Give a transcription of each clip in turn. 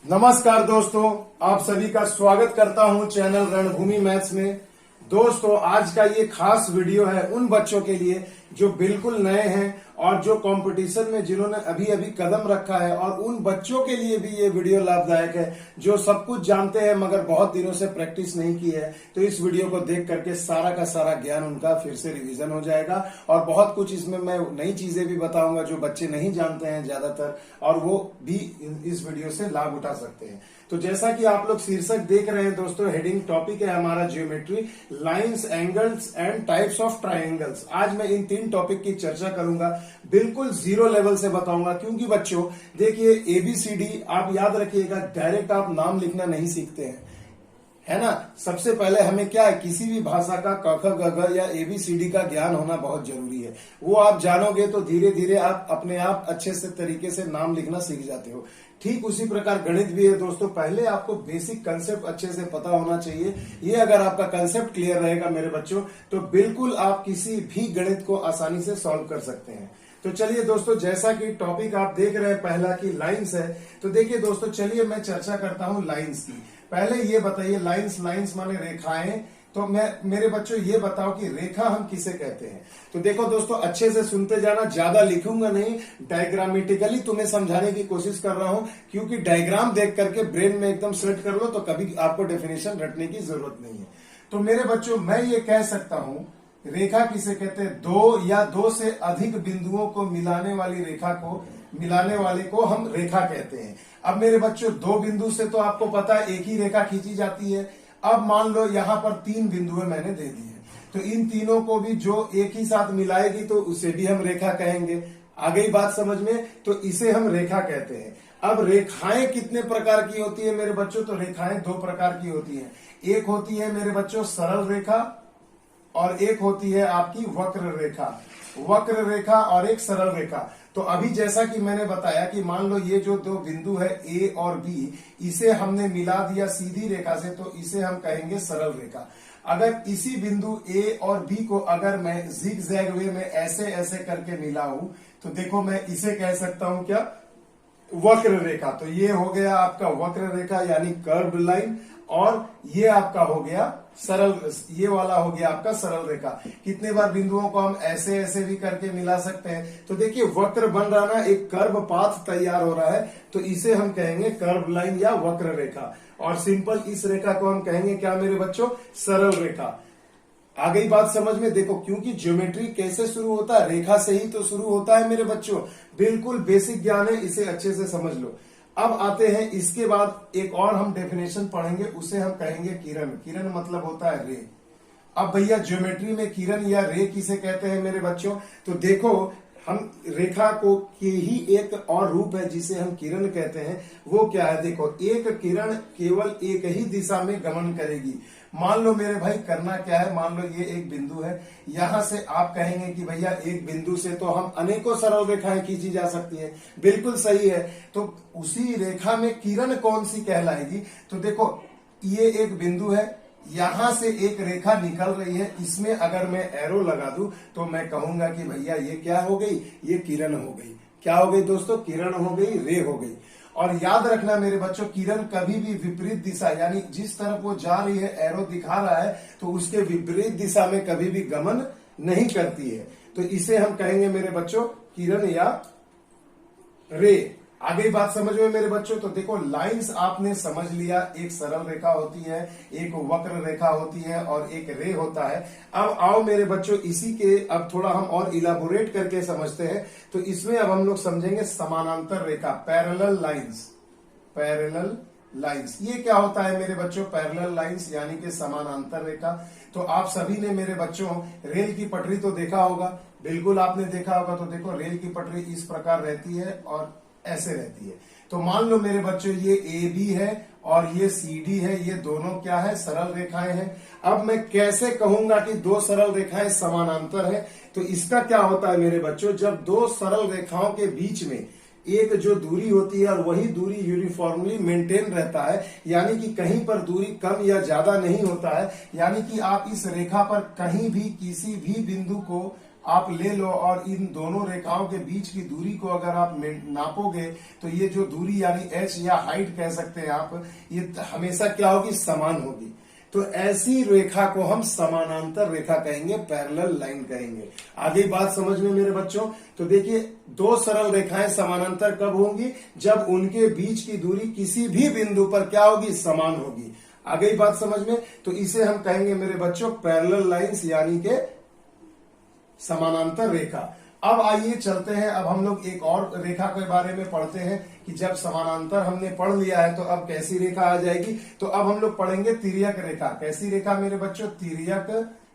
नमस्कार दोस्तों, आप सभी का स्वागत करता हूं चैनल रणभूमि मैथ्स में। दोस्तों, आज का ये खास वीडियो है उन बच्चों के लिए जो बिल्कुल नए हैं और जो कंपटीशन में जिन्होंने अभी अभी कदम रखा है, और उन बच्चों के लिए भी ये वीडियो लाभदायक है जो सब कुछ जानते हैं मगर बहुत दिनों से प्रैक्टिस नहीं की है। तो इस वीडियो को देख करके सारा का सारा ज्ञान उनका फिर से रिवीजन हो जाएगा और बहुत कुछ इसमें मैं नई चीजें भी बताऊंगा जो बच्चे नहीं जानते हैं ज्यादातर, और वो भी इस वीडियो से लाभ उठा सकते हैं। तो जैसा कि आप लोग शीर्षक देख रहे हैं दोस्तों, हेडिंग टॉपिक है हमारा geometry, lines, angles and types of triangles. आज मैं इन 3 टॉपिक की चर्चा करूंगा, बिल्कुल जीरो लेवल से बताऊंगा। क्योंकि बच्चों देखिए, एबीसीडी आप याद रखिएगा, डायरेक्ट आप नाम लिखना नहीं सीखते हैं, है ना। सबसे पहले हमें क्या है, किसी भी भाषा का क ख ग घ या एबीसीडी का ज्ञान होना बहुत जरूरी है। वो आप जानोगे तो धीरे धीरे आप अपने आप अच्छे से तरीके से नाम लिखना सीख जाते हो। ठीक उसी प्रकार गणित भी है दोस्तों, पहले आपको बेसिक कंसेप्ट अच्छे से पता होना चाहिए। ये अगर आपका कंसेप्ट क्लियर रहेगा मेरे बच्चों, तो बिल्कुल आप किसी भी गणित को आसानी से सॉल्व कर सकते हैं। तो चलिए दोस्तों, जैसा कि टॉपिक आप देख रहे हैं पहला की लाइंस है, तो देखिए दोस्तों, चलिए मैं चर्चा करता हूं लाइंस की। पहले ये बताइए, लाइंस माने रेखाएं। तो मेरे बच्चों ये बताओ कि रेखा हम किसे कहते हैं। तो देखो दोस्तों, अच्छे से सुनते जाना, ज्यादा लिखूंगा नहीं, डायग्रामेटिकली तुम्हें समझाने की कोशिश कर रहा हूं, क्योंकि डायग्राम देख करके ब्रेन में एकदम सेट कर लो तो कभी आपको डेफिनेशन रटने की जरूरत नहीं है। तो मेरे बच्चों, मैं ये कह सकता हूं, रेखा किसे कहते हैं, दो या दो से अधिक बिंदुओं को मिलाने वाली रेखा को, मिलाने वाले को हम रेखा कहते हैं। अब मेरे बच्चों, 2 बिंदु से तो आपको पता है एक ही रेखा खींची जाती है। अब मान लो यहां पर 3 बिंदुएं मैंने दे दी है, तो इन तीनों को भी जो एक ही साथ मिलाएगी तो उसे भी हम रेखा कहेंगे। आ गई बात समझ में? तो इसे हम रेखा कहते हैं। अब रेखाएं कितने प्रकार की होती है मेरे बच्चों? तो रेखाएं 2 प्रकार की होती हैं। एक होती है मेरे बच्चों सरल रेखा, और एक होती है आपकी वक्र रेखा। वक्र रेखा और एक सरल रेखा। तो अभी जैसा कि मैंने बताया कि मान लो ये जो 2 बिंदु है ए और बी, इसे हमने मिला दिया सीधी रेखा से, तो इसे हम कहेंगे सरल रेखा। अगर इसी बिंदु ए और बी को अगर मैं जिग-जैग वे में ऐसे ऐसे करके मिलाऊं, तो देखो मैं इसे कह सकता हूं क्या, वक्र रेखा। तो ये हो गया आपका वक्र रेखा यानी कर्व लाइन, और ये आपका हो गया सरल, ये वाला हो गया आपका सरल रेखा। कितने बार बिंदुओं को हम ऐसे ऐसे भी करके मिला सकते हैं। तो देखिए वक्र बन रहा ना, एक कर्व पाथ तैयार हो रहा है, तो इसे हम कहेंगे कर्व लाइन या वक्र रेखा। और सिंपल इस रेखा को हम कहेंगे क्या मेरे बच्चों, सरल रेखा। आ गई बात समझ में? देखो, क्योंकि ज्योमेट्री कैसे शुरू होता है, रेखा से ही तो शुरू होता है मेरे बच्चों। बिल्कुल बेसिक ज्ञान है, इसे अच्छे से समझ लो। अब आते हैं, इसके बाद एक और हम डेफिनेशन पढ़ेंगे, उसे हम कहेंगे किरण। किरण मतलब होता है रे। अब भैया ज्योमेट्री में किरण या रे किसे कहते हैं मेरे बच्चों? तो देखो, हम रेखा को के ही एक और रूप है जिसे हम किरण कहते हैं। वो क्या है? देखो, एक किरण केवल एक ही दिशा में गमन करेगी। मान लो मेरे भाई, करना क्या है, मान लो ये एक बिंदु है, यहां से आप कहेंगे कि भैया एक बिंदु से तो हम अनेकों सरल रेखाएं खींची जा सकती है। बिल्कुल सही है। तो उसी रेखा में किरण कौन सी कहलाएगी? तो देखो, ये एक बिंदु है, यहां से एक रेखा निकल रही है, इसमें अगर मैं एरो लगा दूं तो मैं कहूंगा कि भैया ये क्या हो गई, ये किरण हो गई। क्या हो गई दोस्तों? किरण हो गई, रे हो गई। और याद रखना मेरे बच्चों, किरण कभी भी विपरीत दिशा, यानी जिस तरफ वो जा रही है, एरो दिखा रहा है, तो उसके विपरीत दिशा में कभी भी गमन नहीं करती है। तो इसे हम कहेंगे मेरे बच्चों किरण या रे। आ गई बात समझ में मेरे बच्चों? तो देखो, लाइंस आपने समझ लिया, एक सरल रेखा होती है, एक वक्र रेखा होती है, और एक रे होता है। अब आओ मेरे बच्चों, इसी के अब थोड़ा हम और इलाबोरेट करके समझते हैं। तो इसमें अब हम लोग समझेंगे समानांतर रेखा, पैरेलल लाइंस। पैरेलल लाइंस ये क्या होता है मेरे बच्चों? पैरेलल लाइंस यानी कि समानांतर रेखा। तो आप सभी ने मेरे बच्चों रेल की पटरी तो देखा होगा, बिल्कुल आपने देखा होगा। तो देखो, रेल की पटरी इस प्रकार रहती है और ऐसे रहती है। तो मान लो मेरे बच्चों, ये ए बी है और ये सी डी है, ये दोनों क्या है, सरल रेखाएं हैं। अब मैं कैसे कहूंगा कि 2 सरल रेखाएं समानांतर है? तो इसका क्या होता है मेरे बच्चों, जब 2 सरल रेखाओं के बीच में एक जो दूरी होती है और वही दूरी यूनिफॉर्मली मेंटेन रहता है, यानी कि कहीं पर दूरी कम या ज्यादा नहीं होता है, यानी कि आप इस रेखा पर कहीं भी किसी भी बिंदु को आप ले लो और इन दोनों रेखाओं के बीच की दूरी को अगर आप नापोगे तो ये जो दूरी यानी h या हाइट कह सकते हैं आप, ये हमेशा क्या होगी, समान होगी। तो ऐसी रेखा को हम समानांतर रेखा कहेंगे, पैरेलल लाइन कहेंगे। आगे बात समझ में मेरे बच्चों। तो देखिए, दो सरल रेखाएं समानांतर कब होंगी, जब उनके बीच की दूरी किसी भी बिंदु पर क्या होगी, समान होगी। आगे बात समझ में। तो इसे हम कहेंगे मेरे बच्चों पैरेलल लाइंस, यानी के समानांतर रेखा। अब आइए चलते हैं, अब हम लोग एक और रेखा के बारे में पढ़ते हैं कि जब समानांतर हमने पढ़ लिया है तो अब कैसी रेखा आ जाएगी। तो अब हम लोग पढ़ेंगे तिर्यक रेखा। कैसी रेखा मेरे बच्चों, तिर्यक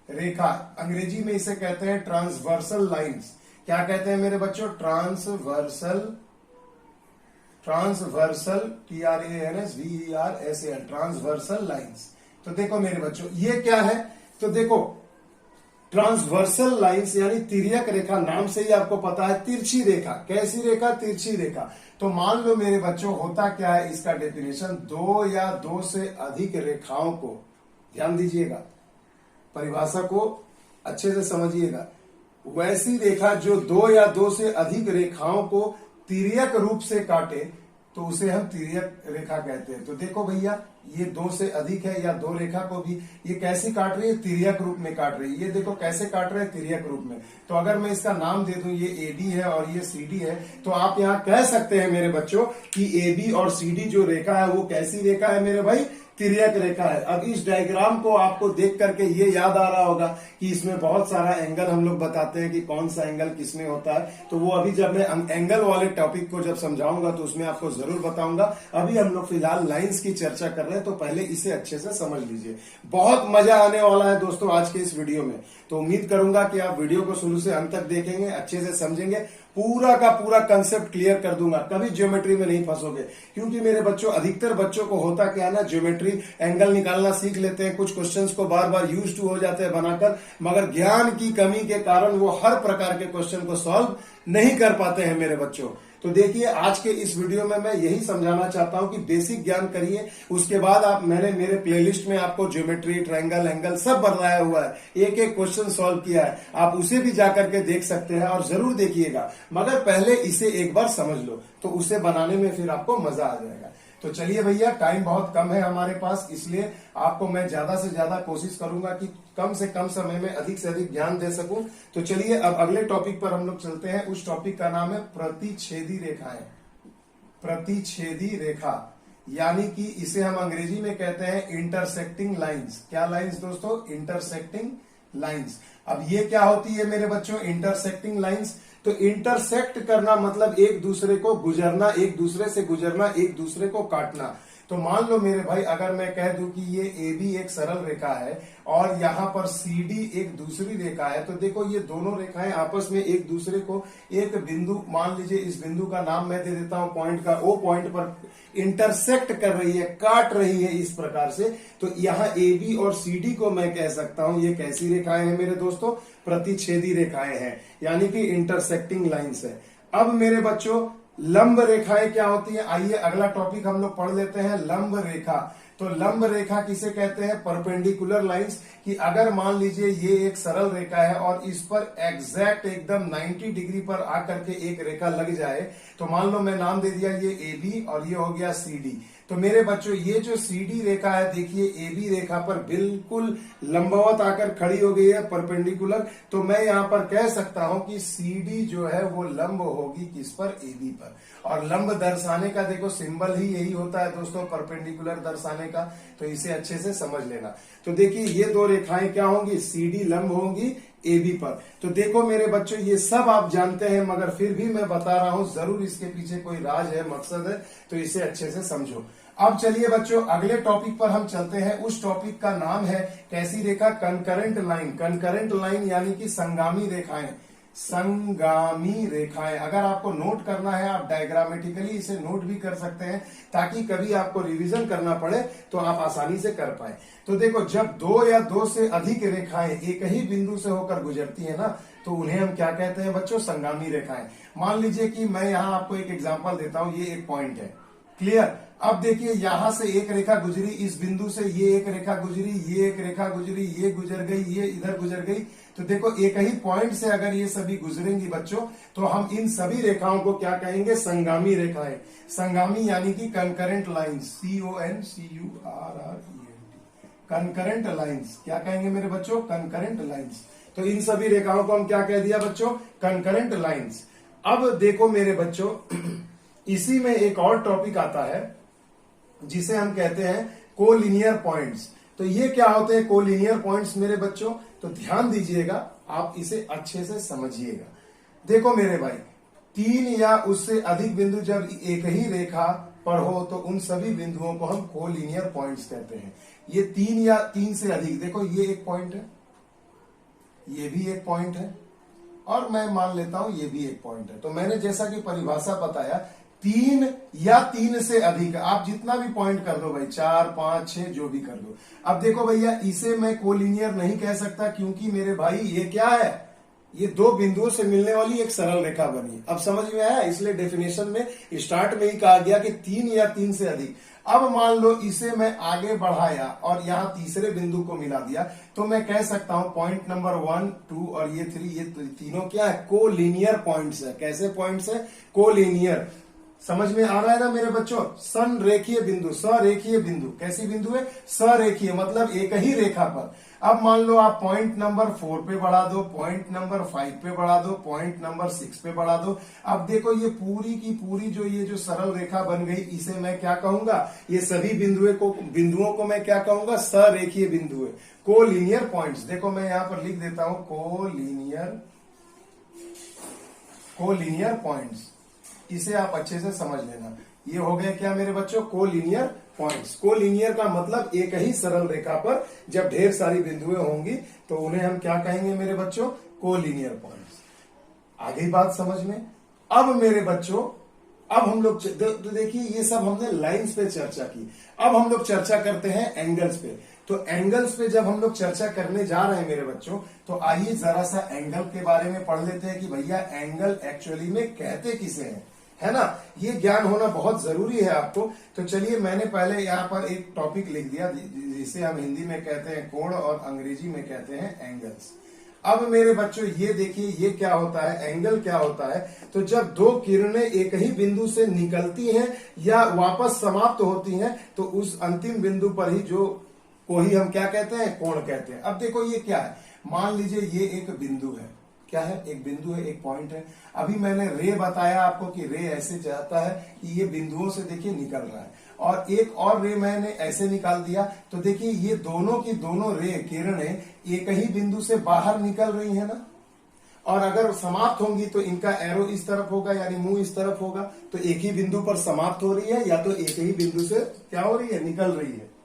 रेखा। अंग्रेजी में इसे कहते हैं ट्रांसवर्सल लाइंस। क्या कहते हैं मेरे बच्चों, ट्रांसवर्सल, TRANSVERSAL, ट्रांसवर्सल लाइंस। तो देखो मेरे बच्चों, ये क्या है, तो देखो ट्रांसवर्सल लाइंस यानी तिर्यक रेखा, नाम से ही आपको पता है तिरछी रेखा। कैसी रेखा, तिरछी रेखा। तो मान लो मेरे बच्चों, होता क्या है, इसका डेफिनेशन, दो या दो से अधिक रेखाओं को, ध्यान दीजिएगा, परिभाषा को अच्छे से समझिएगा, वैसी रेखा जो दो या दो से अधिक रेखाओं को तिर्यक रूप से काटे तो उसे हम तिर्यक रेखा कहते हैं। तो देखो भैया, ये दो से अधिक है या दो रेखा को भी ये कैसी काट रही है, तिर्यक रूप में काट रही है। ये देखो कैसे काट रहे हैं, तिर्यक रूप में। तो अगर मैं इसका नाम दे दूं, ये AB है और ये CD है, तो आप यहाँ कह सकते हैं मेरे बच्चों कि AB और CD जो रेखा है वो कैसी रेखा है मेरे भाई, तिर्यक रेखा है। अब इस डायग्राम को आपको देख करके ये याद आ रहा होगा कि इसमें बहुत सारा एंगल हम लोग बताते हैं कि कौन सा एंगल किसमें होता है। तो वो अभी जब मैं एंगल वाले टॉपिक को जब समझाऊंगा तो उसमें आपको जरूर बताऊंगा। अभी हम लोग फिलहाल लाइंस की चर्चा कर रहे हैं, तो पहले इसे अच्छे से समझ लीजिए। बहुत मजा आने वाला है दोस्तों आज के इस वीडियो में। तो उम्मीद करूंगा कि आप वीडियो को शुरू से अंत तक देखेंगे, अच्छे से समझेंगे, पूरा का पूरा कंसेप्ट क्लियर कर दूंगा, कभी ज्योमेट्री में नहीं फंसोगे। क्योंकि मेरे बच्चों, अधिकतर बच्चों को होता क्या है ना, ज्योमेट्री एंगल निकालना सीख लेते हैं, कुछ क्वेश्चंस को बार बार यूज टू हो जाते हैं बनाकर, मगर ज्ञान की कमी के कारण वो हर प्रकार के क्वेश्चन को सॉल्व नहीं कर पाते हैं मेरे बच्चों। तो देखिए, आज के इस वीडियो में मैं यही समझाना चाहता हूं कि बेसिक ज्ञान करिए, उसके बाद आप, मैंने मेरे प्लेलिस्ट में आपको ज्योमेट्री, ट्रायंगल, एंगल सब बताया हुआ है, एक एक क्वेश्चन सॉल्व किया है, आप उसे भी जाकर के देख सकते हैं और जरूर देखिएगा। मगर पहले इसे एक बार समझ लो, तो उसे बनाने में फिर आपको मजा आ जाएगा। तो चलिए भैया, टाइम बहुत कम है हमारे पास, इसलिए आपको मैं ज्यादा से ज्यादा कोशिश करूंगा कि कम से कम समय में अधिक से अधिक ज्ञान दे सकूं। तो चलिए अब अगले टॉपिक पर हम लोग चलते हैं। उस टॉपिक का नाम है प्रतिच्छेदी रेखाएं। प्रतिच्छेदी रेखा, यानी कि इसे हम अंग्रेजी में कहते हैं इंटरसेक्टिंग लाइंस। क्या लाइंस दोस्तों, इंटरसेक्टिंग लाइंस। अब ये क्या होती है मेरे बच्चों, इंटरसेक्टिंग लाइंस। तो इंटरसेक्ट करना मतलब एक दूसरे को गुजरना, एक दूसरे से गुजरना, एक दूसरे को काटना। तो मान लो मेरे भाई, अगर मैं कह दूं कि ये AB एक सरल रेखा है और यहाँ पर CD एक दूसरी रेखा है, तो देखो ये दोनों रेखाएं आपस में एक दूसरे को एक बिंदु, मान लीजिए इस बिंदु का नाम मैं दे देता हूं पॉइंट का, O पॉइंट पर इंटरसेक्ट कर रही है, काट रही है इस प्रकार से। तो यहाँ AB और CD को मैं कह सकता हूं ये कैसी रेखाएं हैं मेरे दोस्तों, प्रतिच्छेदी रेखाएं हैं, यानी कि इंटरसेक्टिंग लाइंस है। अब मेरे बच्चों, लंब रेखाएं क्या होती है, आइए अगला टॉपिक हम लोग पढ़ लेते हैं, लंब रेखा। तो लंब रेखा किसे कहते हैं, परपेंडिकुलर लाइंस। कि अगर मान लीजिए ये एक सरल रेखा है और इस पर एग्जैक्ट एकदम 90 डिग्री पर आकर के एक रेखा लग जाए, तो मान लो मैं नाम दे दिया ये AB और ये हो गया CD। तो मेरे बच्चों, ये जो CD रेखा है, देखिए AB रेखा पर बिल्कुल लंबवत आकर खड़ी हो गई है, परपेंडिकुलर। तो मैं यहां पर कह सकता हूं कि CD जो है वो लंब होगी किस पर, AB पर। और लंब दर्शाने का देखो सिंबल ही यही होता है दोस्तों, परपेंडिकुलर दर्शाने का। तो इसे अच्छे से समझ लेना। तो देखिए, ये दो रेखाएं क्या होंगी, CD लंब होंगी AB पर। तो देखो मेरे बच्चों, ये सब आप जानते हैं, मगर फिर भी मैं बता रहा हूं, जरूर इसके पीछे कोई राज है, मकसद है, तो इसे अच्छे से समझो। अब चलिए बच्चों, अगले टॉपिक पर हम चलते हैं। उस टॉपिक का नाम है कैसी रेखा, कंकरेंट लाइन। कंकरेंट लाइन यानी कि संगामी रेखाएं। संगामी रेखाएं, अगर आपको नोट करना है, आप डायग्रामेटिकली इसे नोट भी कर सकते हैं, ताकि कभी आपको रिवीजन करना पड़े तो आप आसानी से कर पाए। तो देखो, जब दो या दो से अधिक रेखाएं एक ही बिंदु से होकर गुजरती है ना, तो उन्हें हम क्या कहते हैं बच्चों, संगामी रेखाएं। मान लीजिए कि मैं यहाँ आपको एक एग्जांपल देता हूं, ये एक पॉइंट है, क्लियर। अब देखिए यहां से एक रेखा गुजरी, इस बिंदु से ये एक रेखा गुजरी, ये एक रेखा गुजरी, ये गुजर गई, ये इधर गुजर गई। तो देखो एक ही पॉइंट से अगर ये सभी गुजरेंगी बच्चों, तो हम इन सभी रेखाओं को क्या कहेंगे? संगामी रेखाएं। संगामी यानी कि concurrent lines, CONCURRENT, concurrent lines. क्या कहेंगे मेरे बच्चों? Concurrent lines. तो इन सभी रेखाओं को हम क्या कह दिया बच्चों? Concurrent lines. अब देखो मेरे बच्चों, इसी में एक और टॉपिक आता है जिसे हम कहते हैं कोलिनियर पॉइंट्स। तो ये क्या होते हैं कोलिनियर पॉइंट्स मेरे बच्चों? तो ध्यान दीजिएगा, आप इसे अच्छे से समझिएगा। देखो मेरे भाई, 3 या उससे अधिक बिंदु जब एक ही रेखा पर हो तो उन सभी बिंदुओं को हम कोलिनियर पॉइंट्स कहते हैं। ये 3 या 3 से अधिक, देखो ये एक पॉइंट है, ये भी एक पॉइंट है, और मैं मान लेता हूं ये भी एक पॉइंट है। तो मैंने जैसा कि परिभाषा बताया, 3 या 3 से अधिक, आप जितना भी पॉइंट कर दो भाई, 4, 5, 6 जो भी कर दो। अब देखो भैया, इसे मैं कोलिनियर नहीं कह सकता, क्योंकि मेरे भाई ये क्या है? ये 2 बिंदुओं से मिलने वाली एक सरल रेखा बनी। अब समझ में आया? इसलिए डेफिनेशन में स्टार्ट में ही कहा गया कि 3 या 3 से अधिक। अब मान लो इसे मैं आगे बढ़ाया और यहां तीसरे बिंदु को मिला दिया, तो मैं कह सकता हूं पॉइंट नंबर 1, 2 और ये 3, ये तीनों क्या है? कोलिनियर पॉइंट्स है। कैसे पॉइंट्स है? कोलिनियर। समझ में आ रहा है ना मेरे बच्चों? संरेखीय बिंदु, सरेखीय बिंदु। कैसी बिंदु है? सरेखीय, मतलब एक ही रेखा पर। अब मान लो आप पॉइंट नंबर 4 पे बढ़ा दो, पॉइंट नंबर 5 पे बढ़ा दो, पॉइंट नंबर 6 पे बढ़ा दो। अब देखो ये पूरी की पूरी ये जो सरल रेखा बन गई, इसे मैं क्या कहूंगा? ये सभी बिंदुओं को मैं क्या कहूंगा? सरेखीय बिंदु है, कोलिनियर पॉइंट्स। देखो मैं यहां पर लिख देता हूं कोलिनियर पॉइंट्स। इसे आप अच्छे से समझ लेना। ये हो गया क्या मेरे बच्चों? Collinear points. कोलिनियर का मतलब एक ही सरल रेखा पर जब ढेर सारी बिंदुएं होंगी तो उन्हें हम क्या कहेंगे मेरे बच्चों? Collinear points. आगे बात समझ में? अब मेरे बच्चों, अब हम लोग देखिए, ये सब हमने लाइंस पे चर्चा की। अब हम लोग चर्चा करते हैं एंगल्स पे। तो एंगल्स पे जब हम लोग चर्चा करने जा रहे हैं मेरे बच्चों, तो आइए जरा सा एंगल के बारे में पढ़ लेते हैं कि भैया एंगल एक्चुअली में कहते किसे हैं, है ना? ये ज्ञान होना बहुत जरूरी है आपको। तो चलिए, मैंने पहले यहाँ पर एक टॉपिक लिख दिया जिसे हम हिंदी में कहते हैं कोण और अंग्रेजी में कहते हैं एंगल्स। अब मेरे बच्चों ये देखिए, ये क्या होता है? एंगल क्या होता है? तो जब 2 किरणें एक ही बिंदु से निकलती हैं या वापस समाप्त होती हैं, तो उस अंतिम बिंदु पर ही को ही हम क्या कहते हैं? कोण कहते हैं। अब देखो ये क्या है? मान लीजिए ये एक बिंदु है। क्या है? एक बिंदु है, एक पॉइंट है। अभी मैंने रे बताया आपको कि रे ऐसे जाता है कि ये बिंदुओं से देखिए निकल रहा है, और एक और रे मैंने ऐसे निकाल दिया। तो देखिए ये दोनों की दोनों रे किरणें एक ही बिंदु से बाहर निकल रही है ना, और अगर समाप्त होंगी तो इनका एरो इस तरफ होगा, यानी मुंह इस तरफ होगा। तो एक ही बिंदु पर समाप्त हो रही है, या तो एक ही बिंदु से क्या हो रही है? निकल रही है।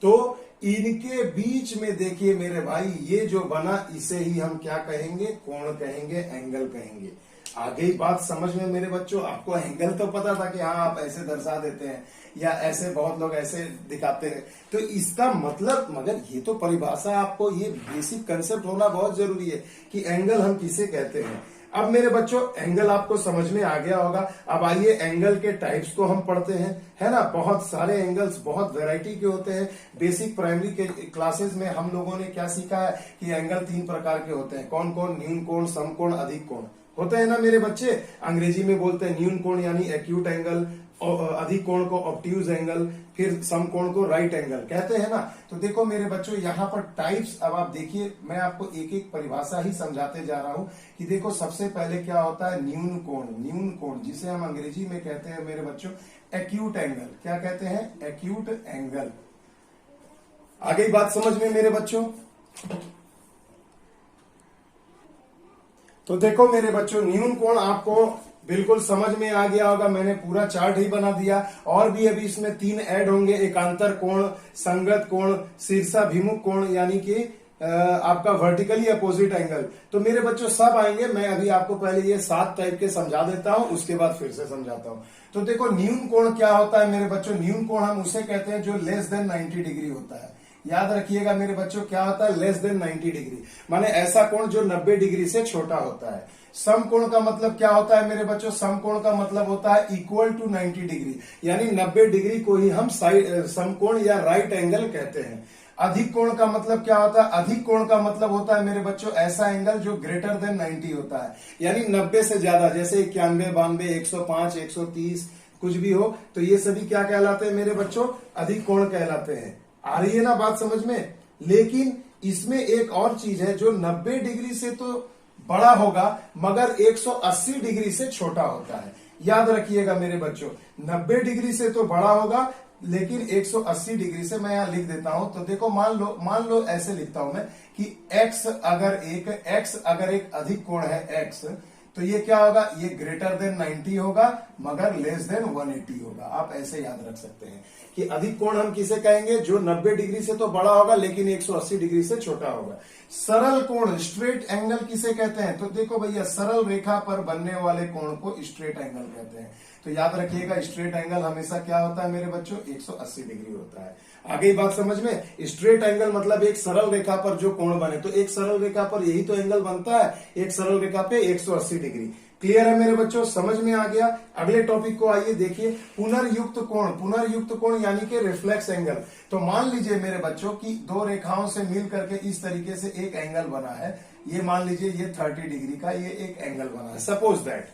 तो इनके बीच में देखिए मेरे भाई, ये जो बना इसे ही हम क्या कहेंगे? कोण कहेंगे, एंगल कहेंगे। आगे ही बात समझ में मेरे बच्चों? आपको एंगल तो पता था कि हाँ आप ऐसे दर्शा देते हैं, या ऐसे बहुत लोग ऐसे दिखाते हैं। तो इसका मतलब, मगर ये तो परिभाषा, आपको ये बेसिक कंसेप्ट होना बहुत जरूरी है कि एंगल हम किसे कहते हैं। अब मेरे बच्चों एंगल आपको समझ में आ गया होगा। अब आइए एंगल के टाइप्स को हम पढ़ते हैं, है ना? बहुत सारे एंगल्स, बहुत वैरायटी के होते हैं। बेसिक प्राइमरी के क्लासेस में हम लोगों ने क्या सीखा है कि एंगल 3 प्रकार के होते हैं। कौन कौन? न्यून कोण, समकोण, अधिक कोण होते हैं ना मेरे बच्चे। अंग्रेजी में बोलते हैं न्यून कोण यानी एक्यूट एंगल, अधिक कोण को ऑब्ट्यूज एंगल, फिर समकोण को राइट एंगल कहते हैं ना। तो देखो मेरे बच्चों यहाँ पर टाइप्स, अब आप देखिए, मैं आपको एक एक परिभाषा ही समझाते जा रहा हूं कि देखो सबसे पहले क्या होता है? न्यून कोण। न्यून कोण जिसे हम अंग्रेजी में कहते हैं मेरे बच्चों एक्यूट एंगल। क्या कहते हैं? Acute angle. आगे बात समझ में मेरे बच्चों? तो देखो मेरे बच्चों, न्यून कोण आपको बिल्कुल समझ में आ गया होगा। मैंने पूरा चार्ट ही बना दिया, और भी अभी इसमें 3 ऐड होंगे। एकांतर कोण, संगत कोण, शीर्षाभिमुख कोण, यानी कि आपका वर्टिकली अपोजिट एंगल। तो मेरे बच्चों सब आएंगे। मैं अभी आपको पहले ये 7 टाइप के समझा देता हूं, उसके बाद फिर से समझाता हूं। तो देखो न्यून कोण क्या होता है मेरे बच्चों? न्यून कोण हम उसे कहते हैं जो लेस देन 90 डिग्री होता है। याद रखिएगा मेरे बच्चों, क्या होता है? लेस देन 90 डिग्री, माने ऐसा कोण जो 90 डिग्री से छोटा होता है। समकोण का मतलब क्या होता है मेरे बच्चों? समकोण का मतलब होता है इक्वल टू 90 डिग्री, यानी 90 डिग्री को ही हम समकोण या राइट एंगल कहते हैं। अधिक कोण का मतलब क्या होता है? अधिक कोण का मतलब होता है मेरे बच्चों ऐसा एंगल जो ग्रेटर देन 90 होता है, यानी 90 से ज्यादा, जैसे 91, 92, 105, 130 कुछ भी हो, तो ये सभी क्या कहलाते हैं मेरे बच्चों? अधिक कोण कहलाते हैं। आ रही है ना बात समझ में? लेकिन इसमें एक और चीज है, जो 90 डिग्री से तो बड़ा होगा मगर 180 डिग्री से छोटा होता है। याद रखिएगा मेरे बच्चों, 90 डिग्री से तो बड़ा होगा लेकिन 180 डिग्री से, मैं यहां लिख देता हूं। तो देखो मान लो ऐसे लिखता हूं मैं कि x अगर एक अधिक कोण है x, तो ये क्या होगा? ये ग्रेटर देन 90 होगा मगर लेस देन 180 होगा। आप ऐसे याद रख सकते हैं कि अधिक कोण हम किसे कहेंगे? जो 90 डिग्री से तो बड़ा होगा लेकिन 180 डिग्री से छोटा होगा। सरल कोण, स्ट्रेट एंगल किसे कहते हैं? तो देखो भैया, सरल रेखा पर बनने वाले कोण को स्ट्रेट एंगल कहते हैं। तो याद रखिएगा, स्ट्रेट एंगल हमेशा क्या होता है मेरे बच्चों? 180 डिग्री होता है। आगे बात समझ में? स्ट्रेट एंगल मतलब एक सरल रेखा पर जो कोण बने, तो एक सरल रेखा पर यही तो एंगल बनता है, एक सरल रेखा पे 180 डिग्री। क्लियर है मेरे बच्चों? समझ में आ गया? अगले टॉपिक को आइए देखिए, पुनर्युक्त कोण। पुनर्युक्त कोण यानी कि रिफ्लेक्स एंगल। तो मान लीजिए मेरे बच्चों की दो रेखाओं से मिल करके इस तरीके से एक एंगल बना है। ये मान लीजिए ये 30 डिग्री का ये एक एंगल बना है, सपोज दैट।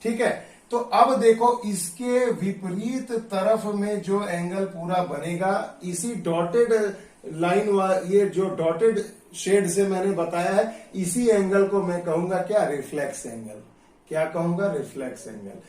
ठीक है, तो अब देखो इसके विपरीत तरफ में जो एंगल पूरा बनेगा, इसी डॉटेड लाइन ये जो डॉटेड शेड से मैंने बताया है, इसी एंगल को मैं कहूंगा क्या? Reflex angle. क्या कहूंगा? Reflex angle.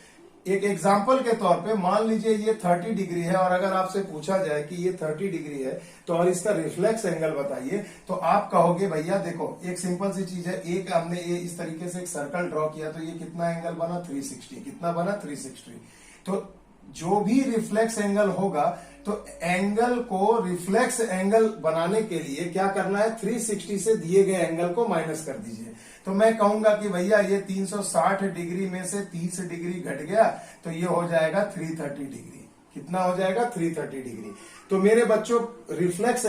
एक एग्जाम्पल के तौर पे मान लीजिए ये 30 डिग्री है, और अगर आपसे पूछा जाए कि ये 30 डिग्री है तो और इसका रिफ्लेक्स एंगल बताइए, तो आप कहोगे भैया देखो एक सिंपल सी चीज है, एक हमने ये इस तरीके से एक सर्कल ड्रॉ किया, तो ये कितना एंगल बना? 360। कितना बना? 360। तो जो भी रिफ्लेक्स एंगल होगा, तो एंगल को रिफ्लेक्स एंगल बनाने के लिए क्या करना है? 360 से दिए गए एंगल को माइनस कर दीजिए। तो मैं कहूंगा कि भैया ये 360 डिग्री में से 30 डिग्री घट गया, तो ये हो जाएगा 330 डिग्री। कितना हो जाएगा? 330 डिग्री। तो मेरे बच्चों रिफ्लेक्स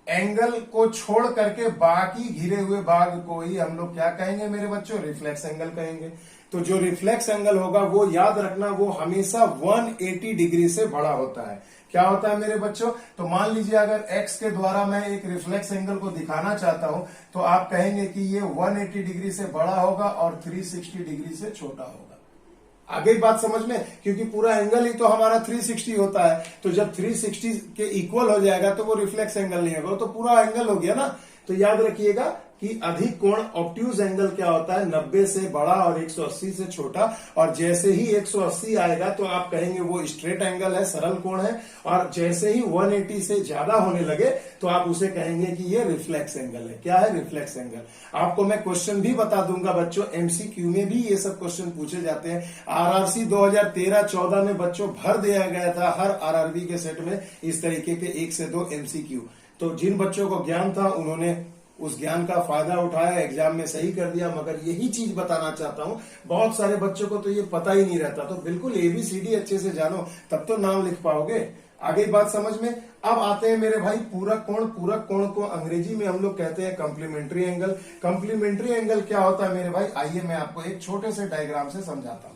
एंगल को छोड़ करके बाकी घिरे हुए भाग को ही हम लोग क्या कहेंगे मेरे बच्चों? रिफ्लेक्स एंगल कहेंगे। तो जो रिफ्लेक्स एंगल होगा वो याद रखना, वो हमेशा 180 डिग्री से बड़ा होता है। क्या होता है मेरे बच्चों? तो मान लीजिए अगर x के द्वारा मैं एक रिफ्लेक्स एंगल को दिखाना चाहता हूं, तो आप कहेंगे कि ये 180 डिग्री से बड़ा होगा और 360 डिग्री से छोटा होगा। आगे बात समझ में? क्योंकि पूरा एंगल ही तो हमारा 360 होता है, तो जब 360 के इक्वल हो जाएगा तो वो रिफ्लेक्स एंगल नहीं होगा, तो पूरा एंगल हो गया ना। तो याद रखिएगा कि अधिक कोण ऑब्ट्यूज एंगल क्या होता है? 90 से बड़ा और 180 से छोटा। और जैसे ही 180 आएगा तो आप कहेंगे वो स्ट्रेट एंगल है, सरल कोण है। और जैसे ही 180 से ज्यादा होने लगे तो आप उसे कहेंगे कि ये रिफ्लेक्स एंगल है। क्या है? Reflex angle. आपको मैं क्वेश्चन भी बता दूंगा बच्चों, एमसीक्यू में भी ये सब क्वेश्चन पूछे जाते हैं। आरआरसी 2013-14 में बच्चों भर दिया गया था हर आरआरबी के सेट में इस तरीके के 1 से 2 एमसीक्यू। तो जिन बच्चों को ज्ञान था उन्होंने उस ज्ञान का फायदा उठाया, एग्जाम में सही कर दिया। मगर यही चीज बताना चाहता हूं, बहुत सारे बच्चों को तो ये पता ही नहीं रहता। तो बिल्कुल एबीसीडी अच्छे से जानो, तब तो नाम लिख पाओगे। आगे बात समझ में? अब आते हैं मेरे भाई पूरक कोण। पूरक कोण को अंग्रेजी में हम लोग कहते हैं कॉम्प्लीमेंट्री एंगल। कॉम्प्लीमेंट्री एंगल क्या होता है मेरे भाई? आइए मैं आपको एक छोटे से डायग्राम से समझाता हूं।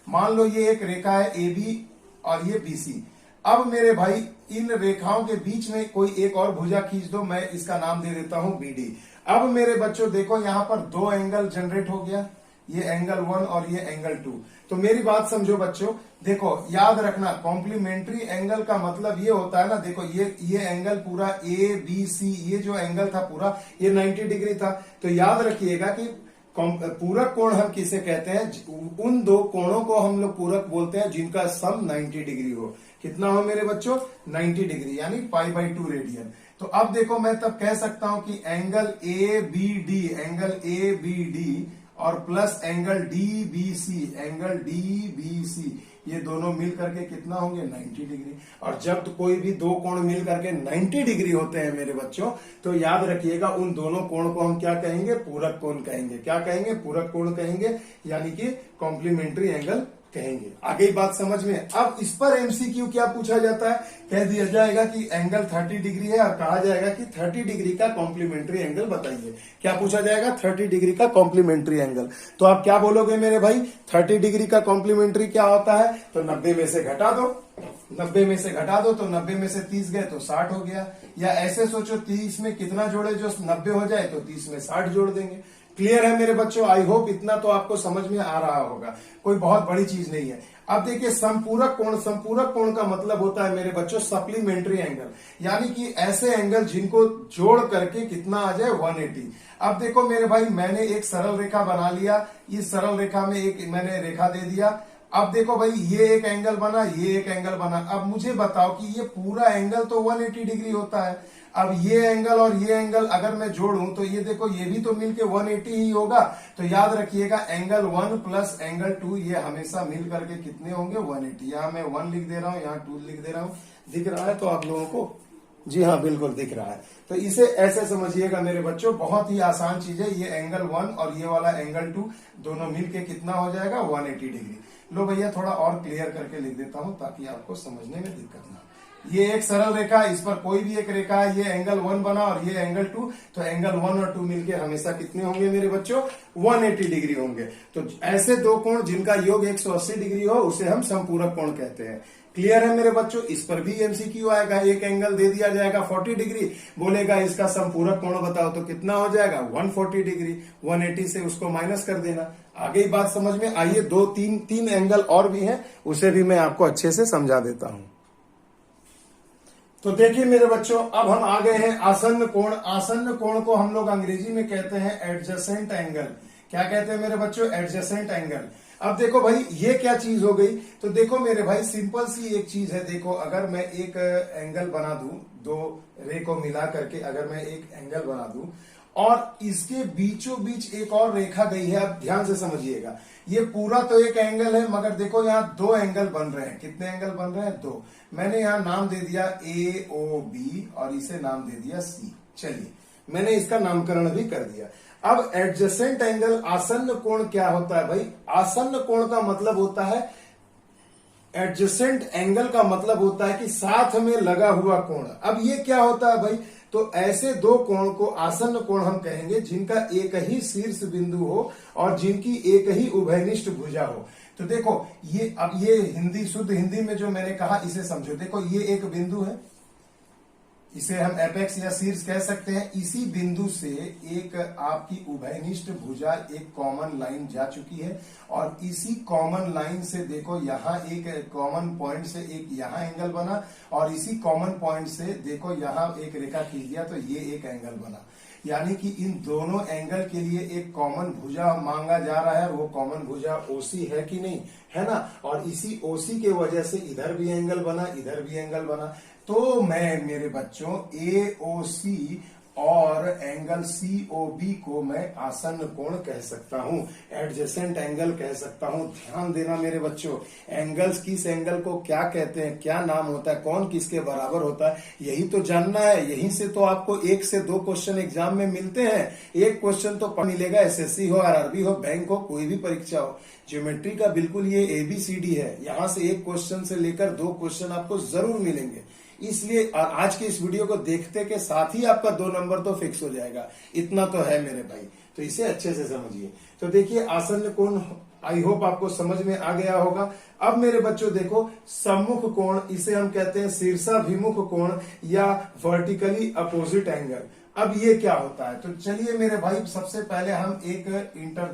मान लो ये एक रेखा है AB और ये BC। अब मेरे भाई इन रेखाओं के बीच में कोई एक और भुजा खींच दो, मैं इसका नाम दे देता हूं BD। अब मेरे बच्चों देखो यहां पर दो एंगल जनरेट हो गया, ये एंगल 1 और ये एंगल 2। तो मेरी बात समझो बच्चों, देखो याद रखना कॉम्प्लीमेंट्री एंगल का मतलब ये होता है ना, देखो ये एंगल पूरा ABC, ये जो एंगल था पूरा ये 90 डिग्री था। तो याद रखिएगा कि पूरक कोण हम किसे कहते हैं? उन दो कोणों को हम लोग पूरक बोलते हैं जिनका सम 90 डिग्री हो। कितना हो मेरे बच्चों? 90 डिग्री, यानी π/2 रेडियन। तो अब देखो मैं तब कह सकता हूं कि एंगल ABD और प्लस एंगल DBC, ये दोनों मिल करके कितना होंगे? 90 डिग्री। और जब तो कोई भी दो कोण मिल करके 90 डिग्री होते हैं मेरे बच्चों, तो याद रखिएगा उन दोनों कोण को हम क्या कहेंगे? पूरक कोण कहेंगे। क्या कहेंगे? पूरक कोण कहेंगे, यानी कि कॉम्प्लीमेंट्री एंगल कहेंगे। आगे बात समझ में। अब इस पर एमसीक्यू क्या पूछा जाता है, कह दिया जाएगा कि एंगल 30 डिग्री है और कहा जाएगा कि 30 डिग्री का कॉम्प्लीमेंट्री एंगल बताइए। क्या पूछा जाएगा, 30 डिग्री का कॉम्प्लीमेंट्री एंगल। तो आप क्या बोलोगे मेरे भाई, 30 डिग्री का कॉम्प्लीमेंट्री क्या होता है, तो 90 में से घटा दो, 90 में से घटा दो, तो 90 में से 30 गए तो 60 हो गया। या ऐसे सोचो 30 में कितना जोड़े जो 90 हो जाए, तो 30 में 60 जोड़ देंगे। क्लियर है मेरे बच्चों, आई होप इतना तो आपको समझ में आ रहा होगा, कोई बहुत बड़ी चीज नहीं है। अब देखिए संपूरक कोण, संपूरक कोण का मतलब होता है मेरे बच्चों सप्लीमेंट्री एंगल, यानी कि ऐसे एंगल जिनको जोड़ करके कितना आ जाए 180। अब देखो मेरे भाई, मैंने एक सरल रेखा बना लिया, इस सरल रेखा में एक मैंने रेखा दे दिया। अब देखो भाई, ये एक एंगल बना, ये एक एंगल बना। अब मुझे बताओ कि ये पूरा एंगल तो 180 डिग्री होता है। अब ये एंगल और ये एंगल अगर मैं जोड़ूं तो ये देखो, ये भी तो मिलके 180 ही होगा। तो याद रखिएगा एंगल 1 प्लस एंगल 2 ये हमेशा मिल करके कितने होंगे, 180। यहाँ मैं 1 लिख दे रहा हूँ, यहाँ 2 लिख दे रहा हूँ। दिख रहा है तो आप लोगों को, जी हाँ बिल्कुल दिख रहा है। तो इसे ऐसे समझिएगा मेरे बच्चों, बहुत ही आसान चीज है। ये एंगल 1 और ये वाला एंगल 2 दोनों मिलके कितना हो जाएगा, 180 डिग्री। लो भैया थोड़ा और क्लियर करके लिख देता हूं ताकि आपको समझने में दिक्कत ना। ये एक सरल रेखा, इस पर कोई भी एक रेखा है, ये एंगल 1 बना और ये एंगल 2, तो एंगल 1 और 2 मिलके हमेशा कितने होंगे मेरे बच्चों, 180 डिग्री होंगे। तो ऐसे दो कोण जिनका योग 180 डिग्री हो उसे हम संपूरक कोण कहते हैं। क्लियर है मेरे बच्चों, इस पर भी एमसीक्यू आएगा। एक एंगल दे दिया जाएगा 40 डिग्री, बोलेगा इसका संपूरक कोण बताओ, तो कितना हो जाएगा 140 डिग्री। 180 से उसको माइनस कर देना। आगे बात समझ में आइए, तीन एंगल और भी हैं, उसे भी मैं आपको अच्छे से समझा देता हूं। तो देखिए मेरे बच्चों, अब हम आ गए हैं आसन्न कोण। आसन्न कोण को हम लोग अंग्रेजी में कहते हैं एडजेसेंट एंगल। क्या कहते हैं मेरे बच्चों, एडजेसेंट एंगल। अब देखो भाई ये क्या चीज हो गई, तो देखो मेरे भाई सिंपल सी एक चीज है। देखो अगर मैं एक एंगल बना दूं, दो रे को मिला करके अगर मैं एक एंगल बना दूं और इसके बीचों बीच एक और रेखा गई है। अब ध्यान से समझिएगा, ये पूरा तो एक एंगल है, मगर देखो यहाँ दो एंगल बन रहे हैं। कितने एंगल बन रहे हैं, दो। मैंने यहाँ नाम दे दिया AOB और इसे नाम दे दिया C। चलिए मैंने इसका नामकरण भी कर दिया। अब एडजेसेंट एंगल, आसन्न कोण क्या होता है भाई, आसन्न कोण का मतलब होता है, एडजेसेंट एंगल का मतलब होता है कि साथ में लगा हुआ कोण। अब ये क्या होता है भाई, तो ऐसे दो कोण को आसन्न कोण हम कहेंगे जिनका एक ही शीर्ष बिंदु हो और जिनकी एक ही उभयनिष्ठ भुजा हो। तो देखो ये, अब ये हिंदी, शुद्ध हिंदी में जो मैंने कहा इसे समझो। देखो ये एक बिंदु है, इसे हम एपेक्स या शीर्ष कह सकते हैं। इसी बिंदु से एक आपकी उभयनिष्ठ भुजा, एक कॉमन लाइन जा चुकी है और इसी कॉमन लाइन से देखो यहाँ एक कॉमन पॉइंट से एक यहाँ एंगल बना और इसी कॉमन पॉइंट से देखो यहाँ एक रेखा खींच दिया, तो ये एक एंगल बना। यानी कि इन दोनों एंगल के लिए एक कॉमन भुजा मांगा जा रहा है और वो कॉमन भुजा OC है कि नहीं, है ना। और इसी OC के वजह से इधर भी एंगल बना, इधर भी एंगल बना। तो मैं मेरे बच्चों AOC और एंगल COB को मैं आसन्न कोण कह सकता हूं, एडजेसेंट एंगल कह सकता हूं। ध्यान देना मेरे बच्चों, एंगल्स किस एंगल को क्या कहते हैं, क्या नाम होता है, कौन किसके बराबर होता है, यही तो जानना है। यहीं से तो आपको 1 से 2 क्वेश्चन एग्जाम में मिलते हैं। एक क्वेश्चन तो मिलेगा, SSC हो, RRB हो, बैंक हो, कोई भी परीक्षा हो। ज्योमेट्री का बिल्कुल ये ABCD है, यहां से एक क्वेश्चन से लेकर 2 क्वेश्चन आपको जरूर मिलेंगे। इसलिए आज के इस वीडियो को देखते के साथ ही आपका 2 नंबर तो फिक्स हो जाएगा, इतना तो है मेरे भाई। तो इसे अच्छे से समझिए। तो देखिए आसन्न कोण, आई होप आपको समझ में आ गया होगा। अब मेरे बच्चों देखो सम्मुख कोण, इसे हम कहते हैं शीर्षाभिमुख कोण या वर्टिकली अपोजिट एंगल। अब ये क्या होता है, तो चलिए मेरे भाई सबसे पहले हम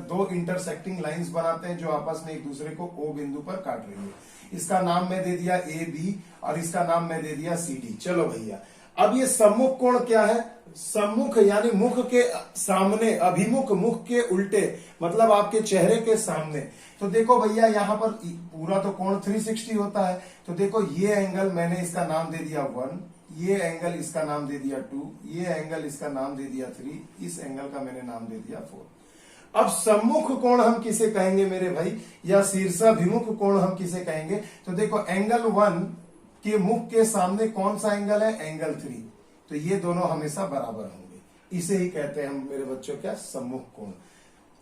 दो इंटरसेक्टिंग लाइंस बनाते हैं जो आपस में एक दूसरे को O बिंदु पर काट रही है। इसका नाम मैं दे दिया AB और इसका नाम मैं दे दिया CD। चलो भैया, अब ये सम्मुख कोण क्या है, सम्मुख यानी मुख के सामने, अभिमुख मुख के उल्टे, मतलब आपके चेहरे के सामने। तो देखो भैया यहाँ पर पूरा तो कोण 360 होता है। तो देखो ये एंगल मैंने इसका नाम दे दिया 1, ये एंगल इसका नाम दे दिया 2, ये एंगल इसका नाम दे दिया 3, इस एंगल का मैंने नाम दे दिया 4। अब सम्मुख कोण हम किसे कहेंगे मेरे भाई, या शीर्षाभिमुख कोण हम किसे कहेंगे, तो देखो एंगल 1 के मुख के सामने कौन सा एंगल है, एंगल 3। तो ये दोनों हमेशा बराबर होंगे, इसे ही कहते हैं हम मेरे बच्चों क्या, सम्मुख कोण।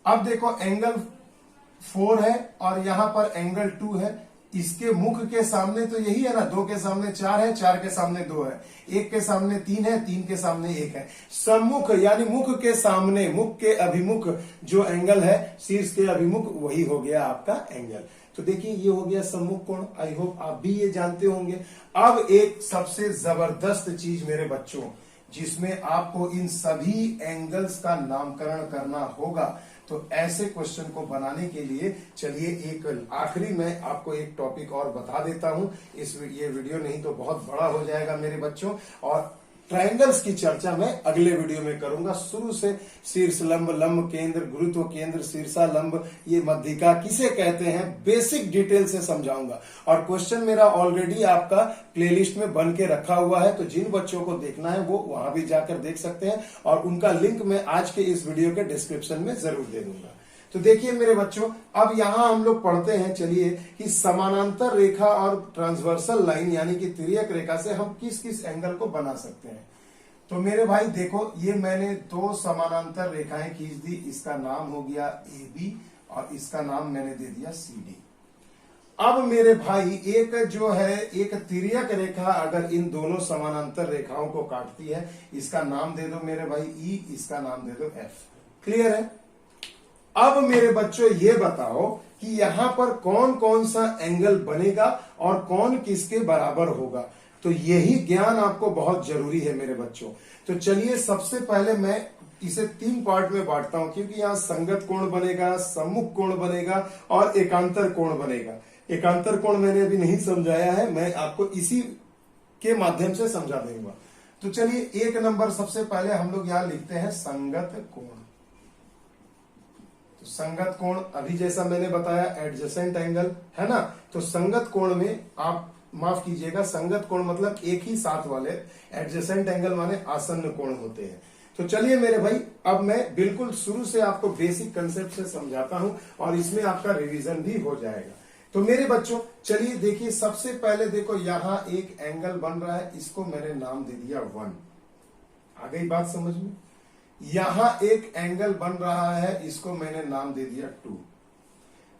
अब देखो एंगल 4 है और यहां पर एंगल 2 है। इसके मुख के सामने तो यही है ना, 2 के सामने 4 है, 4 के सामने 2 है, 1 के सामने 3 है, 3 के सामने 1 है। सम्मुख यानी मुख के सामने, मुख के अभिमुख जो एंगल है, शीर्ष के अभिमुख, वही हो गया आपका एंगल। तो देखिए ये हो गया सम्मुख कोण। आई होप आप भी ये जानते होंगे। अब एक सबसे जबरदस्त चीज मेरे बच्चों, जिसमें आपको इन सभी एंगल्स का नामकरण करना होगा। तो ऐसे क्वेश्चन को बनाने के लिए चलिए एक आखिरी में आपको एक टॉपिक और बता देता हूं। ये वीडियो नहीं तो बहुत बड़ा हो जाएगा मेरे बच्चों, और ट्रायंगल्स की चर्चा मैं अगले वीडियो में करूंगा। शुरू से शीर्ष लंब, लंब केंद्र, गुरुत्व केंद्र, शीर्षा लंब, ये मध्यिका किसे कहते हैं, बेसिक डिटेल से समझाऊंगा। और क्वेश्चन मेरा ऑलरेडी आपका प्लेलिस्ट में बन के रखा हुआ है, तो जिन बच्चों को देखना है वो वहां भी जाकर देख सकते हैं, और उनका लिंक मैं आज के इस वीडियो के डिस्क्रिप्शन में जरूर दे दूंगा। तो देखिए मेरे बच्चों, अब यहां हम लोग पढ़ते हैं, चलिए, कि समानांतर रेखा और ट्रांसवर्सल लाइन यानी कि तिर्यक रेखा से हम किस किस एंगल को बना सकते हैं। तो मेरे भाई देखो, ये मैंने 2 समानांतर रेखाएं खींच दी। इसका नाम हो गया AB और इसका नाम मैंने दे दिया CD। अब मेरे भाई एक जो है, एक तिर्यक रेखा अगर इन दोनों समानांतर रेखाओं को काटती है, इसका नाम दे दो मेरे भाई E, इसका नाम दे दो F। क्लियर है? अब मेरे बच्चों ये बताओ कि यहां पर कौन कौन सा एंगल बनेगा और कौन किसके बराबर होगा। तो यही ज्ञान आपको बहुत जरूरी है मेरे बच्चों। तो चलिए सबसे पहले मैं इसे 3 पार्ट में बांटता हूं, क्योंकि यहां संगत कोण बनेगा, सम्मुख कोण बनेगा और एकांतर कोण बनेगा। एकांतर कोण मैंने अभी नहीं समझाया है, मैं आपको इसी के माध्यम से समझा दूंगा। तो चलिए 1 नंबर सबसे पहले हम लोग यहां लिखते हैं संगत कोण। तो संगत कोण अभी जैसा मैंने बताया एडजेसेंट एंगल है ना। तो संगत कोण में आप माफ कीजिएगा, संगत कोण मतलब एक ही साथ वाले, एडजेसेंट एंगल माने आसन्न कोण होते हैं। तो चलिए मेरे भाई, अब मैं बिल्कुल शुरू से आपको बेसिक कंसेप्ट से समझाता हूं और इसमें आपका रिवीजन भी हो जाएगा। तो मेरे बच्चों चलिए देखिए, सबसे पहले देखो यहां एक एंगल बन रहा है, इसको मैंने नाम दे दिया 1। आ गई बात समझ में? यहां एक एंगल बन रहा है, इसको मैंने नाम दे दिया 2।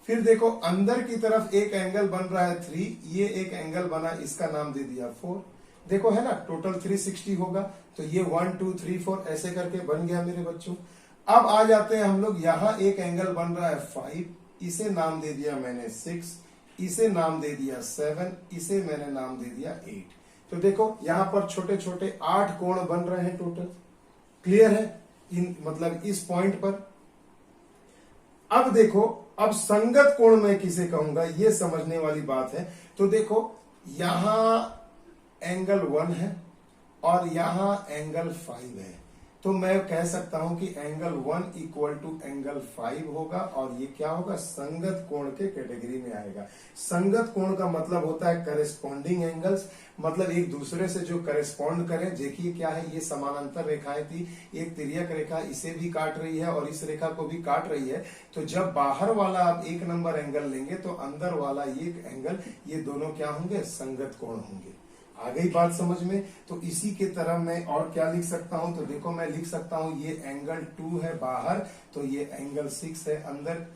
फिर देखो अंदर की तरफ एक एंगल बन रहा है 3, ये एक एंगल बना, इसका नाम दे दिया 4। देखो है ना, टोटल 360 होगा। तो ये 1 2 3 4 ऐसे करके बन गया मेरे बच्चों। अब आ जाते हैं हम लोग, यहां एक एंगल बन रहा है 5, इसे नाम दे दिया मैंने 6, इसे नाम दे दिया 7, इसे मैंने नाम दे दिया 8। तो देखो यहां पर छोटे छोटे 8 कोण बन रहे हैं टोटल। क्लियर है? इन मतलब इस पॉइंट पर। अब देखो, अब संगत कोण मैं किसे कहूंगा, ये समझने वाली बात है। तो देखो यहां एंगल 1 है और यहां एंगल 5 है, तो मैं कह सकता हूं कि एंगल 1 इक्वल टू एंगल 5 होगा, और ये क्या होगा, संगत कोण के कैटेगरी में आएगा। संगत कोण का मतलब होता है करेस्पॉन्डिंग एंगल्स, मतलब एक दूसरे से जो करेस्पॉन्ड करें। देखिए क्या है, ये समानांतर रेखाएं थी, एक तिर्यक रेखा इसे भी काट रही है और इस रेखा को भी काट रही है। तो जब बाहर वाला आप 1 नंबर एंगल लेंगे तो अंदर वाला ये एंगल, ये दोनों क्या होंगे, संगत कोण होंगे। आ गई बात समझ में? तो इसी के तरह मैं और क्या लिख सकता हूं, तो देखो मैं लिख सकता हूं ये एंगल 2 है बाहर, तो ये एंगल 6 है अंदर।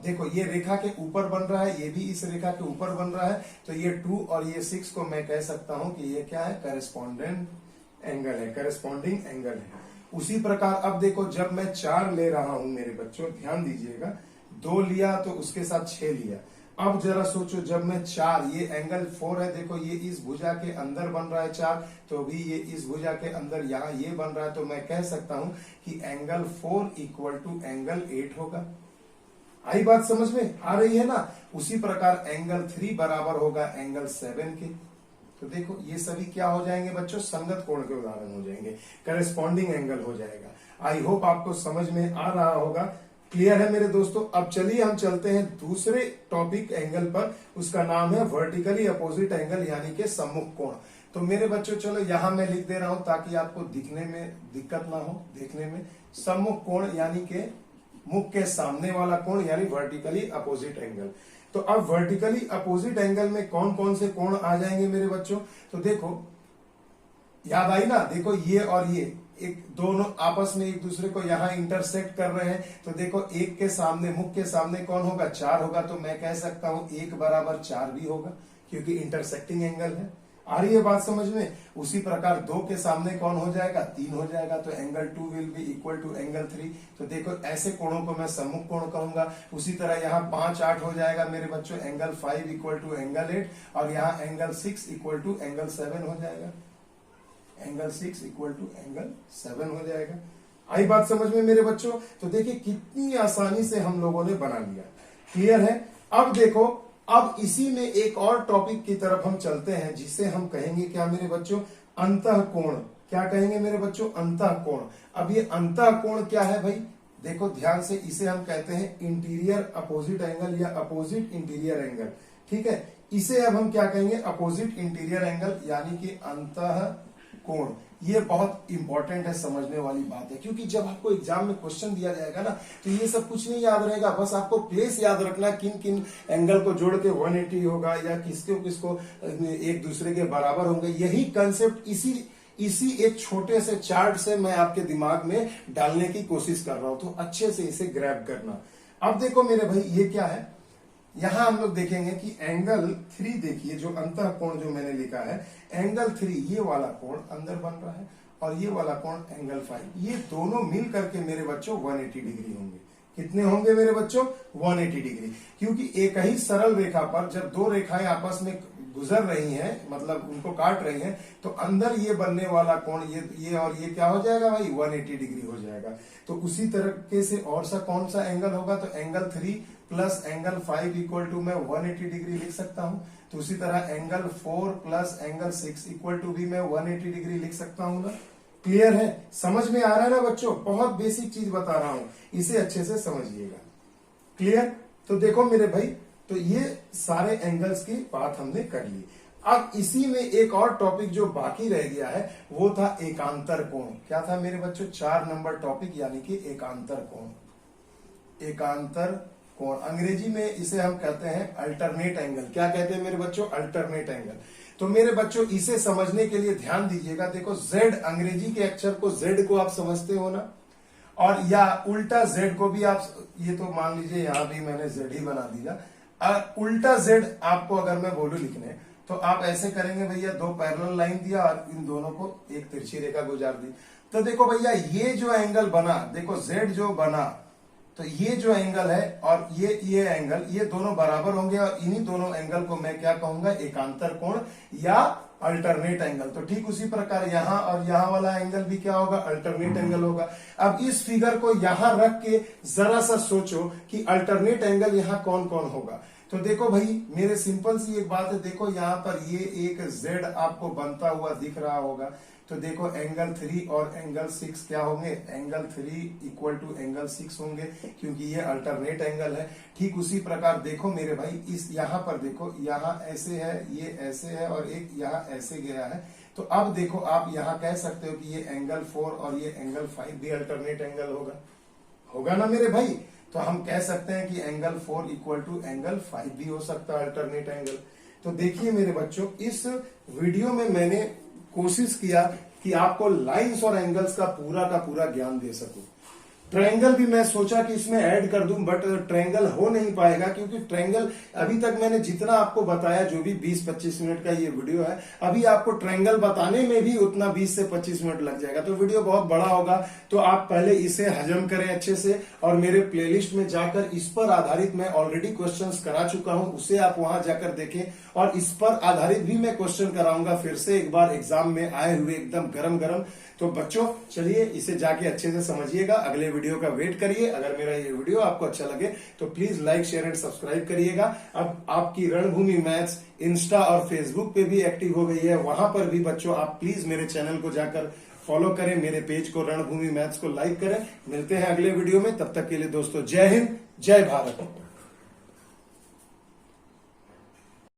देखो ये रेखा के ऊपर बन रहा है, ये भी इस रेखा के ऊपर बन रहा है, तो ये 2 और ये 6 को मैं कह सकता हूं कि ये क्या है, करेस्पॉन्डेंट एंगल है, करेस्पॉन्डिंग एंगल है। उसी प्रकार अब देखो, जब मैं 4 ले रहा हूं मेरे बच्चों, ध्यान दीजिएगा, 2 लिया तो उसके साथ 6 लिया। अब जरा सोचो, जब मैं 4, ये एंगल 4 है, देखो ये इस भुजा के अंदर बन रहा है 4, तो भी ये इस भुजा के अंदर यहाँ ये बन रहा है, तो मैं कह सकता हूं कि एंगल 4 इक्वल टू एंगल 8 होगा। आई बात समझ में आ रही है ना? उसी प्रकार एंगल 3 बराबर होगा एंगल 7 के। तो देखो ये सभी क्या हो जाएंगे बच्चों, संगत कोण के उदाहरण हो जाएंगे, करेस्पॉन्डिंग एंगल हो जाएगा। आई होप आपको समझ में आ रहा होगा। क्लियर है मेरे दोस्तों? अब चलिए हम चलते हैं दूसरे टॉपिक एंगल पर, उसका नाम है वर्टिकली अपोजिट एंगल यानी कि सम्मुख कोण। तो मेरे बच्चों चलो यहां मैं लिख दे रहा हूं ताकि आपको दिखने में दिक्कत ना हो, देखने में। सम्मुख कोण यानी कि मुख के सामने वाला कोण, यानी वर्टिकली अपोजिट एंगल। तो अब वर्टिकली अपोजिट एंगल में कौन कौन से कोण आ जाएंगे मेरे बच्चों? तो देखो याद आई ना, देखो ये और ये एक दोनों आपस में एक दूसरे को यहाँ इंटरसेक्ट कर रहे हैं, तो देखो एक के सामने, मुख के सामने कौन होगा, 4 होगा, तो मैं कह सकता हूं 1 बराबर 4 भी होगा, क्योंकि इंटरसेक्टिंग एंगल है। आ रही है बात समझ में। उसी प्रकार 2 के सामने कौन हो जाएगा, 3 हो जाएगा, तो angle 2 will be equal to angle 3। तो देखो ऐसे कोणों को मैं सम्मुख कोण कहूंगा। उसी तरह यहाँ 5 8 हो जाएगा मेरे बच्चों, एंगल 5 इक्वल टू एंगल 8, और यहाँ एंगल 6 इक्वल टू एंगल 7 हो जाएगा, एंगल 6 इक्वल टू एंगल 7 हो जाएगा। आई बात समझ में मेरे बच्चों। तो देखिए कितनी आसानी से हम लोगों ने बना लिया। क्लियर है। अब देखो, अब इसी में एक और टॉपिक की तरफ हम चलते हैं, जिसे हम कहेंगे क्या मेरे बच्चों, अंतःकोण। क्या कहेंगे मेरे बच्चों, अंतःकोण। अब ये अंतःकोण क्या है भाई, देखो ध्यान से, इसे हम कहते हैं इंटीरियर अपोजिट एंगल या अपोजिट इंटीरियर एंगल। ठीक है, इसे अब हम क्या कहेंगे, अपोजिट इंटीरियर एंगल, यानी कि अंतःकोण। ये बहुत इंपॉर्टेंट है, समझने वाली बात है, क्योंकि जब आपको एग्जाम में क्वेश्चन दिया जाएगा ना, तो ये सब कुछ नहीं याद रहेगा, बस आपको प्लेस याद रखना, किन किन एंगल को जोड़ के 180 होगा या किसको किसको एक दूसरे के बराबर होंगे। यही कंसेप्ट इसी एक छोटे से चार्ट से मैं आपके दिमाग में डालने की कोशिश कर रहा हूं, तो अच्छे से इसे ग्रैब करना। अब देखो मेरे भाई, ये क्या है, यहां हम लोग देखेंगे कि एंगल 3, देखिए जो अंतःकोण जो मैंने लिखा है, एंगल 3, ये वाला कोण अंदर बन रहा है, और ये वाला कोण एंगल 5, ये दोनों मिल करके मेरे बच्चों 180 डिग्री होंगे। कितने होंगे मेरे बच्चों, 180 डिग्री। क्योंकि एक ही सरल रेखा पर जब 2 रेखाएं आपस में गुजर रही हैं, मतलब उनको काट रही हैं, तो अंदर ये बनने वाला कोण, ये और ये क्या हो जाएगा भाई, 180 डिग्री हो जाएगा। तो उसी तरीके से और सा कौन सा एंगल होगा, तो angle 3 plus angle 5 equal to मैं 180 डिग्री लिख सकता हूं। तो उसी तरह angle 4 plus angle 6 equal to भी मैं 180 डिग्री लिख सकता हूं ना। क्लियर है, समझ में आ रहा है ना बच्चों, बहुत बेसिक चीज बता रहा हूं, इसे अच्छे से समझिएगा। क्लियर। तो देखो मेरे भाई, तो ये सारे एंगल्स की बात हमने कर ली। अब इसी में एक और टॉपिक जो बाकी रह गया है, वो था एकांतर कोण। क्या था मेरे बच्चों, 4 नंबर टॉपिक, यानी कि एकांतर कोण। एकांतर कोण, अंग्रेजी में इसे हम कहते हैं अल्टरनेट एंगल। क्या कहते हैं मेरे बच्चों, अल्टरनेट एंगल। तो मेरे बच्चों इसे समझने के लिए ध्यान दीजिएगा। देखो Z, अंग्रेजी के अक्षर को Z को आप समझते हो ना, और या उल्टा Z को भी आप, ये तो मान लीजिए यहां भी मैंने Z ही बना दिया, उल्टा Z आपको अगर मैं बोलूं लिखने, तो आप ऐसे करेंगे भैया, 2 पैरेलल लाइन दिया और इन दोनों को एक तिरछी रेखा गुजार दी। तो देखो भैया, ये जो एंगल बना, देखो Z जो बना, तो ये जो एंगल है और ये एंगल, ये दोनों बराबर होंगे, और इन्हीं दोनों एंगल को मैं क्या कहूंगा, एकांतर कोण या अल्टरनेट एंगल। तो ठीक उसी प्रकार यहां और यहां वाला एंगल भी क्या होगा, अल्टरनेट एंगल होगा। अब इस फिगर को यहां रख के जरा सा सोचो कि अल्टरनेट एंगल यहां कौन कौन होगा। तो देखो भाई, मेरे सिंपल सी एक बात है, देखो यहां पर ये एक Z आपको बनता हुआ दिख रहा होगा। तो देखो एंगल 3 और एंगल 6 क्या होंगे, एंगल 3 इक्वल टू एंगल 6 होंगे, क्योंकि ये अल्टरनेट एंगल है। ठीक उसी प्रकार देखो मेरे भाई, इस यहां पर देखो, यहां ऐसे है, ये ऐसे है, और एक यहां ऐसे गया है। तो अब देखो, आप यहां कह सकते हो कि ये एंगल 4 और ये एंगल 5 भी अल्टरनेट एंगल होगा ना मेरे भाई। तो हम कह सकते हैं कि एंगल 4 इक्वल टू एंगल 5 भी हो सकता है अल्टरनेट एंगल। तो देखिए मेरे बच्चों, इस वीडियो में मैंने कोशिश किया कि आपको लाइंस और एंगल्स का पूरा ज्ञान दे सकूं। ट्रायंगल भी मैं सोचा कि इसमें ऐड कर दूं, बट ट्रायंगल हो नहीं पाएगा, क्योंकि ट्रायंगल अभी तक मैंने जितना आपको बताया, जो भी 20-25 मिनट का ये वीडियो है, अभी आपको ट्रायंगल बताने में भी उतना 20 से 25 मिनट लग जाएगा, तो वीडियो बहुत बड़ा होगा। तो आप पहले इसे हजम करें अच्छे से, और मेरे प्लेलिस्ट में जाकर इस पर आधारित मैं ऑलरेडी क्वेश्चंस करा चुका हूं, उसे आप वहां जाकर देखें, और इस पर आधारित भी मैं क्वेश्चन कराऊंगा फिर से एक बार एग्जाम में आए हुए, एकदम गरम। तो बच्चों चलिए इसे जाके अच्छे से समझिएगा, अगले वीडियो का वेट करिए। अगर मेरा ये वीडियो आपको अच्छा लगे तो please like, share and subscribe करिएगा। अब आपकी रणभूमि मैथ्स इंस्टा और फेसबुक पे भी एक्टिव हो गई है, वहां पर भी बच्चों आप प्लीज मेरे चैनल को जाकर फॉलो करें, मेरे पेज को रणभूमि मैथ्स को लाइक करें। मिलते हैं अगले वीडियो में, तब तक के लिए दोस्तों जय हिंद, जय भारत।